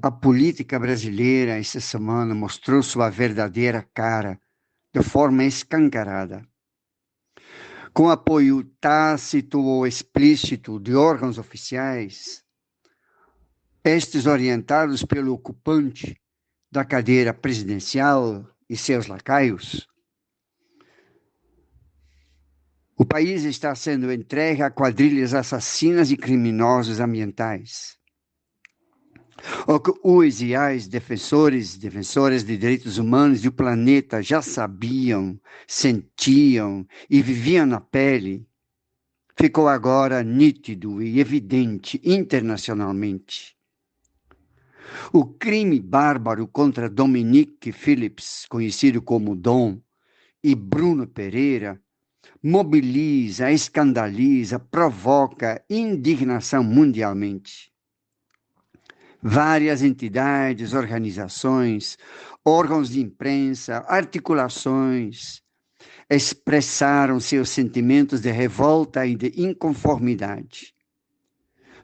A política brasileira essa semana mostrou sua verdadeira cara de forma escancarada. Com apoio tácito ou explícito de órgãos oficiais, estes orientados pelo ocupante da cadeira presidencial e seus lacaios, o país está sendo entregue a quadrilhas assassinas e criminosos ambientais. O que os e as defensoras de direitos humanos do planeta já sabiam, sentiam e viviam na pele, ficou agora nítido e evidente internacionalmente. O crime bárbaro contra Dominique Phillips, conhecido como Dom, e Bruno Pereira, mobiliza, escandaliza, provoca indignação mundialmente. Várias entidades, organizações, órgãos de imprensa, articulações expressaram seus sentimentos de revolta e de inconformidade.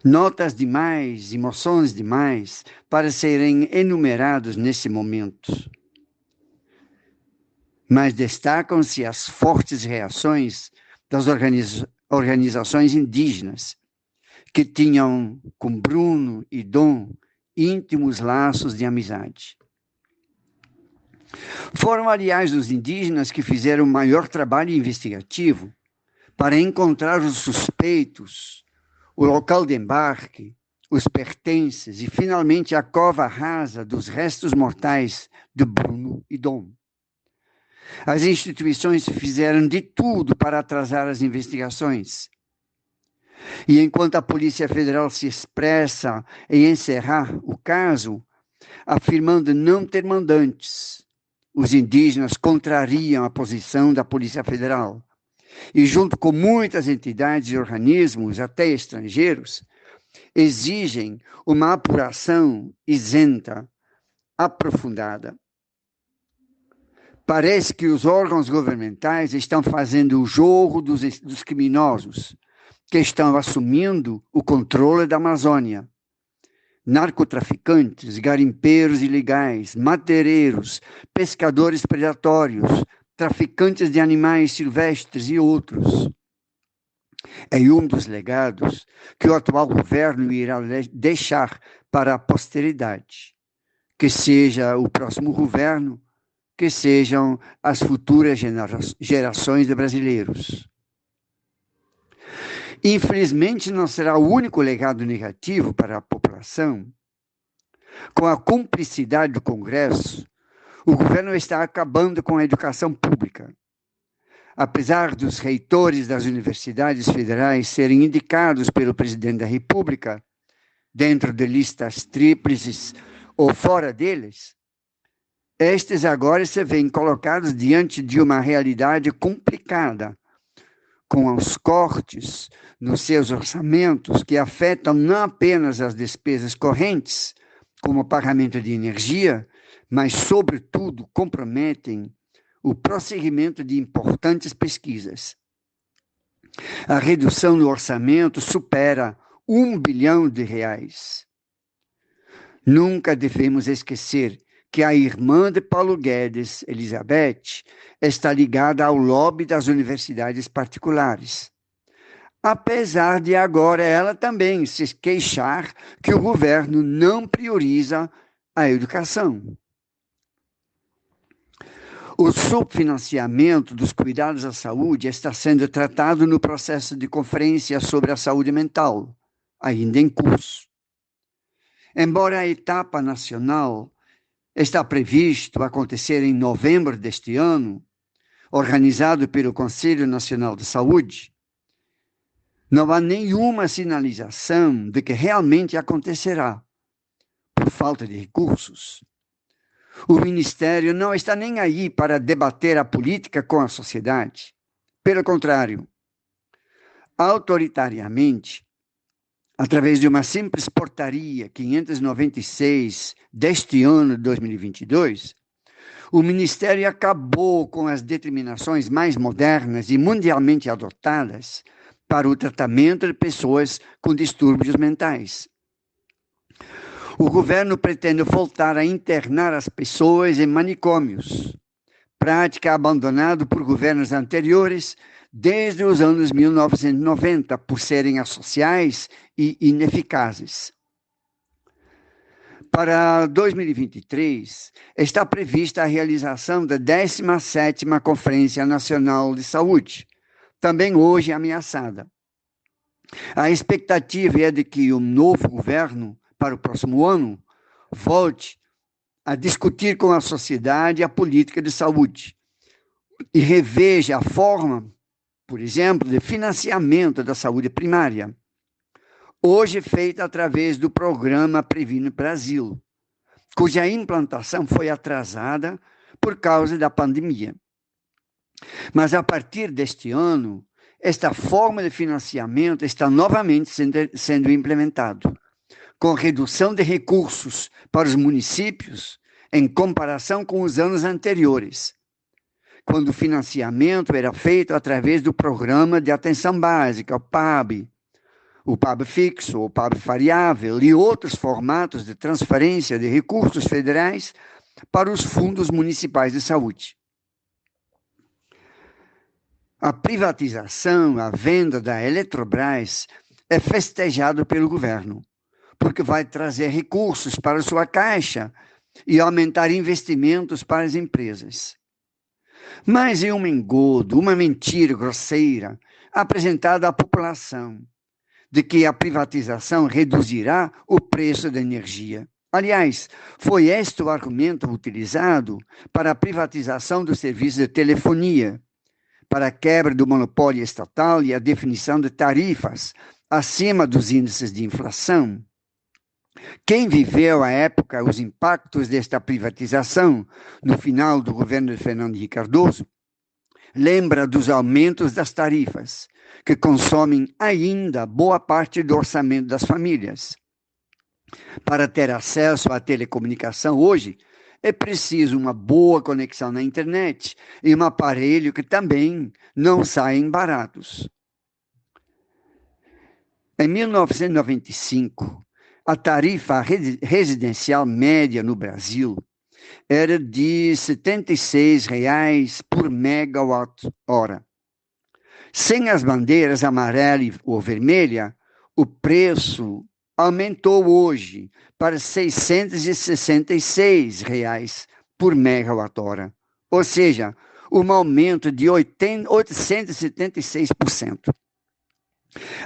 Notas demais, emoções demais para serem enumerados nesse momento. Mas destacam-se as fortes reações das organizações indígenas, que tinham com Bruno e Dom íntimos laços de amizade. Foram, aliás, os indígenas que fizeram o maior trabalho investigativo para encontrar os suspeitos, o local de embarque, os pertences e, finalmente, a cova rasa dos restos mortais de Bruno e Dom. As instituições fizeram de tudo para atrasar as investigações. E enquanto a Polícia Federal se expressa em encerrar o caso, afirmando não ter mandantes, os indígenas contrariam a posição da Polícia Federal. E junto com muitas entidades e organismos, até estrangeiros, exigem uma apuração isenta, aprofundada. Parece que os órgãos governamentais estão fazendo o jogo dos criminosos, que estão assumindo o controle da Amazônia. Narcotraficantes, garimpeiros ilegais, madeireiros, pescadores predatórios, traficantes de animais silvestres e outros. É um dos legados que o atual governo irá deixar para a posteridade, que seja o próximo governo, que sejam as futuras gerações de brasileiros. Infelizmente, não será o único legado negativo para a população. Com a cumplicidade do Congresso, o governo está acabando com a educação pública. Apesar dos reitores das universidades federais serem indicados pelo presidente da República, dentro de listas tríplices ou fora deles, estes agora se veem colocados diante de uma realidade complicada, com os cortes nos seus orçamentos que afetam não apenas as despesas correntes, como o pagamento de energia, mas, sobretudo, comprometem o prosseguimento de importantes pesquisas. A redução no orçamento supera R$ 1 bilhão. Nunca devemos esquecer que a irmã de Paulo Guedes, Elizabeth, está ligada ao lobby das universidades particulares. Apesar de agora ela também se queixar que o governo não prioriza a educação. O subfinanciamento dos cuidados à saúde está sendo tratado no processo de conferência sobre a saúde mental, ainda em curso. Embora a etapa nacional está previsto acontecer em novembro deste ano, organizado pelo Conselho Nacional de Saúde, não há nenhuma sinalização de que realmente acontecerá, por falta de recursos. O Ministério não está nem aí para debater a política com a sociedade. Pelo contrário, autoritariamente, através de uma simples portaria 596 deste ano de 2022, o Ministério acabou com as determinações mais modernas e mundialmente adotadas para o tratamento de pessoas com distúrbios mentais. O governo pretende voltar a internar as pessoas em manicômios, prática abandonada por governos anteriores desde os anos 1990, por serem associais e ineficazes. Para 2023, está prevista a realização da 17ª Conferência Nacional de Saúde, também hoje ameaçada. A expectativa é de que o novo governo, para o próximo ano, volte a discutir com a sociedade a política de saúde e reveja a forma, por exemplo, de financiamento da saúde primária, hoje feita através do programa Previne Brasil, cuja implantação foi atrasada por causa da pandemia. Mas a partir deste ano, esta forma de financiamento está novamente sendo implementado, com redução de recursos para os municípios em comparação com os anos anteriores, quando o financiamento era feito através do Programa de Atenção Básica, o PAB fixo, o PAB variável e outros formatos de transferência de recursos federais para os fundos municipais de saúde. A privatização, a venda da Eletrobras é festejado pelo governo, porque vai trazer recursos para sua caixa e aumentar investimentos para as empresas. Mas é um engodo, uma mentira grosseira apresentada à população, de que a privatização reduzirá o preço da energia. Aliás, foi este o argumento utilizado para a privatização do serviço de telefonia, para a quebra do monopólio estatal e a definição de tarifas acima dos índices de inflação. Quem viveu à época os impactos desta privatização no final do governo de Fernando Henrique Cardoso, lembra dos aumentos das tarifas, que consomem ainda boa parte do orçamento das famílias. Para ter acesso à telecomunicação hoje, é preciso uma boa conexão na internet e um aparelho que também não saem baratos. Em 1995, a tarifa residencial média no Brasil era de R$ 76,00 por megawatt-hora. Sem as bandeiras amarela ou vermelha, o preço aumentou hoje para R$ 666,00 por megawatt-hora, ou seja, um aumento de 876%.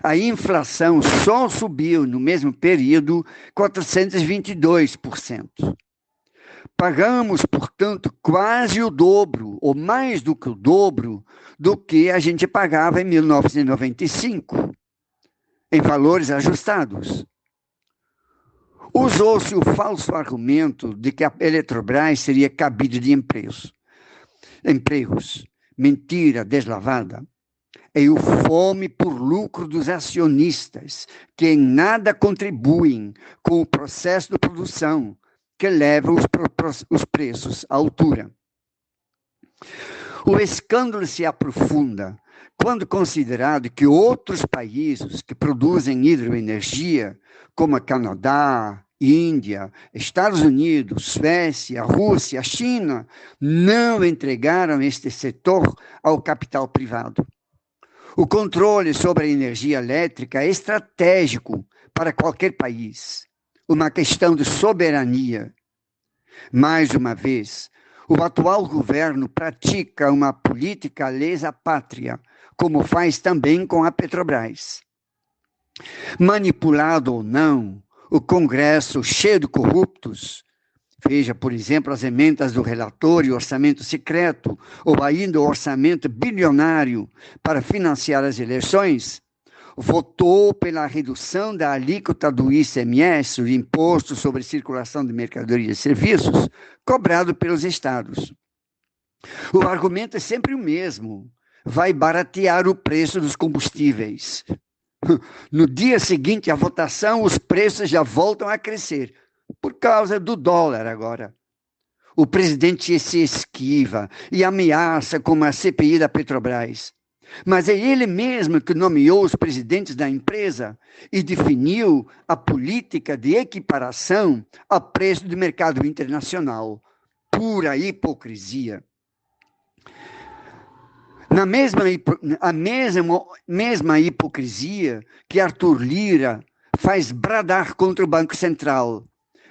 A inflação só subiu no mesmo período 422%. Pagamos, portanto, quase o dobro, ou mais do que o dobro, do que a gente pagava em 1995, em valores ajustados. Usou-se o falso argumento de que a Eletrobras seria cabide de empregos. Mentira deslavada. É o fome por lucro dos acionistas, que em nada contribuem com o processo de produção, que leva os preços à altura. O escândalo se aprofunda quando considerado que outros países que produzem hidroenergia, como Canadá, Índia, Estados Unidos, Suécia, Rússia, China, não entregaram este setor ao capital privado. O controle sobre a energia elétrica é estratégico para qualquer país, uma questão de soberania. Mais uma vez, o atual governo pratica uma política lesa pátria, como faz também com a Petrobras. Manipulado ou não, o Congresso, cheio de corruptos, veja, por exemplo, as emendas do relator e orçamento secreto, ou ainda o orçamento bilionário para financiar as eleições, votou pela redução da alíquota do ICMS, o Imposto sobre Circulação de Mercadorias e Serviços, cobrado pelos estados. O argumento é sempre o mesmo: vai baratear o preço dos combustíveis. No dia seguinte à votação, os preços já voltam a crescer, por causa do dólar agora. O presidente se esquiva e ameaça com a CPI da Petrobras. Mas é ele mesmo que nomeou os presidentes da empresa e definiu a política de equiparação a preço do mercado internacional. Pura hipocrisia. A mesma hipocrisia que Arthur Lira faz bradar contra o Banco Central,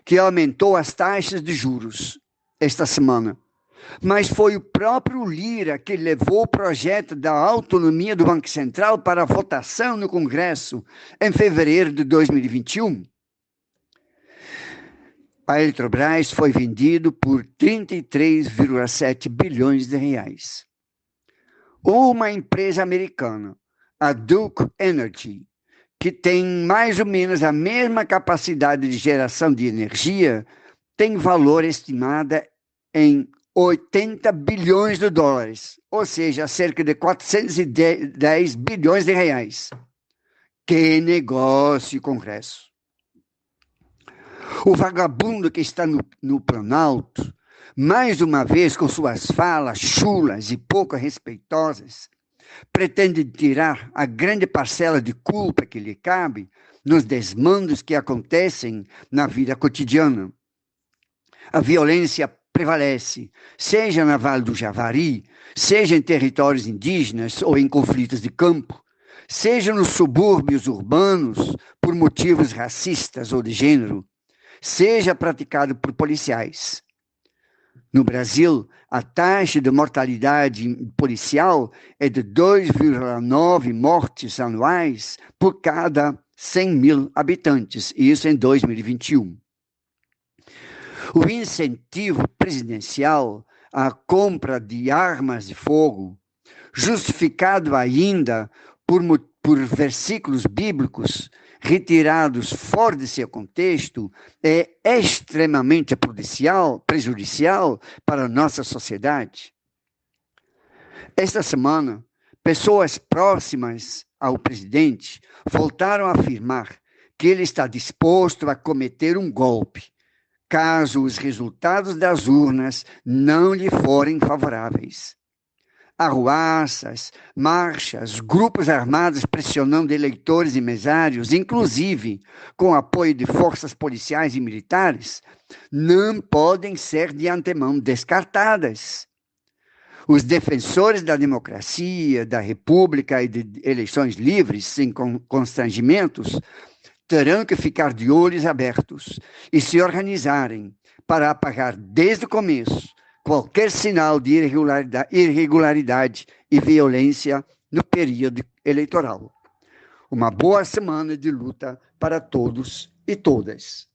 que aumentou as taxas de juros esta semana. Mas foi o próprio Lira que levou o projeto da autonomia do Banco Central para a votação no Congresso em fevereiro de 2021. A Eletrobras foi vendido por 33,7 bilhões de reais. Uma empresa americana, a Duke Energy, que tem mais ou menos a mesma capacidade de geração de energia, tem valor estimado em 80 bilhões de dólares, ou seja, cerca de 410 bilhões de reais. Que negócio, Congresso! O vagabundo que está no Planalto, mais uma vez com suas falas chulas e pouco respeitosas, pretende tirar a grande parcela de culpa que lhe cabe nos desmandos que acontecem na vida cotidiana. A violência prevalece, seja na Vale do Javari, seja em territórios indígenas ou em conflitos de campo, seja nos subúrbios urbanos por motivos racistas ou de gênero, seja praticado por policiais. No Brasil, a taxa de mortalidade policial é de 2,9 mortes anuais por cada 100 mil habitantes, isso em 2021. O incentivo presidencial à compra de armas de fogo, justificado ainda por versículos bíblicos retirados fora de seu contexto, é extremamente prejudicial para a nossa sociedade. Esta semana, pessoas próximas ao presidente voltaram a afirmar que ele está disposto a cometer um golpe, caso os resultados das urnas não lhe forem favoráveis. Arruaças, marchas, grupos armados pressionando eleitores e mesários, inclusive com apoio de forças policiais e militares, não podem ser de antemão descartadas. Os defensores da democracia, da república e de eleições livres, sem constrangimentos, terão que ficar de olhos abertos e se organizarem para apagar desde o começo qualquer sinal de irregularidade e violência no período eleitoral. Uma boa semana de luta para todos e todas.